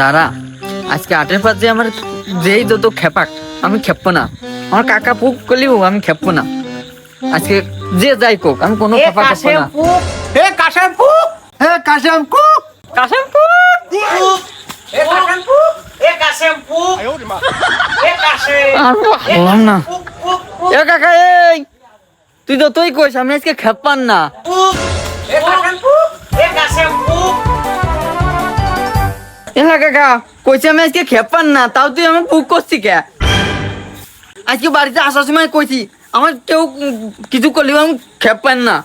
দাঁড়া, আজকে 8-এর যে আমার যেই যত খেপাক আমি খেপবো না। আমার কাকা পুক করলেও আমি খেপবো না। আজকে যে যাই কোক আমি কোনো খেপা খেপবো না। হে কাশেম কুক, হে কাশেম কুক, কাশেম পুক, হে কাশেম কুক, হে কাশেম কুক, হে কাশেম আর বললাম না। কুক কুক কুক, এ কাকা, এই তুই তো তুই কইস আমি আজকে খেপান না। হে কাশেম কুক, হে কাশেম কুক। এ কাকা কইছে আমি আজকে খেপান না, তাও তুই আমি পুক করছি কে? আজকে বাড়িতে আসার সময় কইছি আমার কেউ কিছু করলেও আমি খেপান না,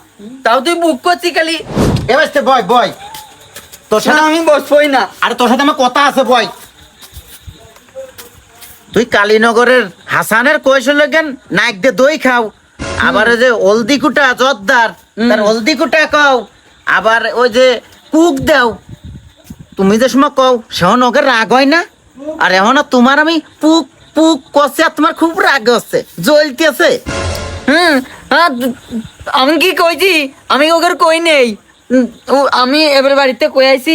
তাও তুই বুক করছি খালি। এবার বয় বয়, তোর সাথে সাথে আমি বসবই না। আরে তোর সাথে আমার কথা আছে বয়। তুই কালীনগরের হাসানের কৈশল জ্ঞান নাক দিয়ে দই খাও, আবার ওই যে হলদি কুটা জর্দার তার হলদি কুটা খাও, আবার ওই যে কুক দাও। তুমি যে সময় কও সেখন ওকে রাগ হয় না, আর এখন তোমার আমি পুক পুক করছে আর তোমার খুব রাগ হচ্ছে, জ্বলতেছে। হ্যাঁ, আমি কি কইছি? আমি ওকে কই নেই। আমি এবার বাড়িতে কই আইছি,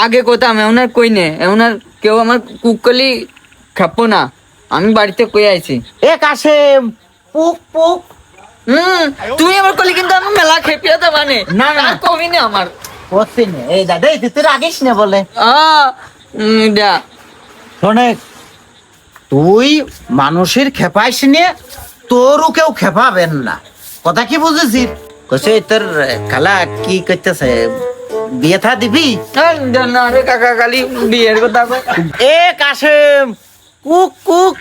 আগে কইতাম, এমন আর কই নে, এমন আর কেউ আমার কুক করলি খাবো না। আমি বাড়িতে কই আইছি। এ কাশেম পুক পুক। তুমি আমার করলি কিন্তু আমি মেলা খেপিয়ে দেবা নে। না, না। আর কবি না আমার। করছি না এই দাদা, এই তুই রাগিস না বলে। দা শোনে, তুই মানুষের খেপাইস নিয়ে তোরও কেউ খেপাবেন না, কথা কি বুঝেছিস? কইছে তোর খালা কি করতেছে, বিয়ে থা দিবি? না রে কাকা, খালি বিয়ের কথা কয়। এ কাশেম কুক কুক।